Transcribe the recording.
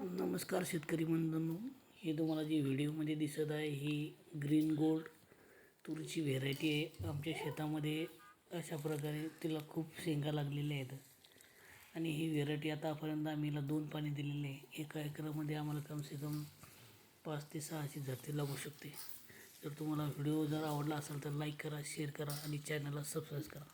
नमस्कार शेतकरी बंधूंनो, हे तुम्हाला जी व्हिडिओमध्ये दिसत आहे ही ग्रीन गोल्ड तुरीची व्हेरायटी आहे. आमच्या शेतामध्ये अशा प्रकारे तिला खूप शेंगा लागलेल्या आहेत आणि ही व्हेरायटी आतापर्यंत आम्ही 2 पाणी दिलेले आहे. एका एकरामध्ये आम्हाला कमसे कम 5 ते 6ची झडती लागू शकते. जर तुम्हाला व्हिडिओ आवडला असेल तर लाईक करा, शेअर करा आणि चॅनलला सबस्क्राईब करा.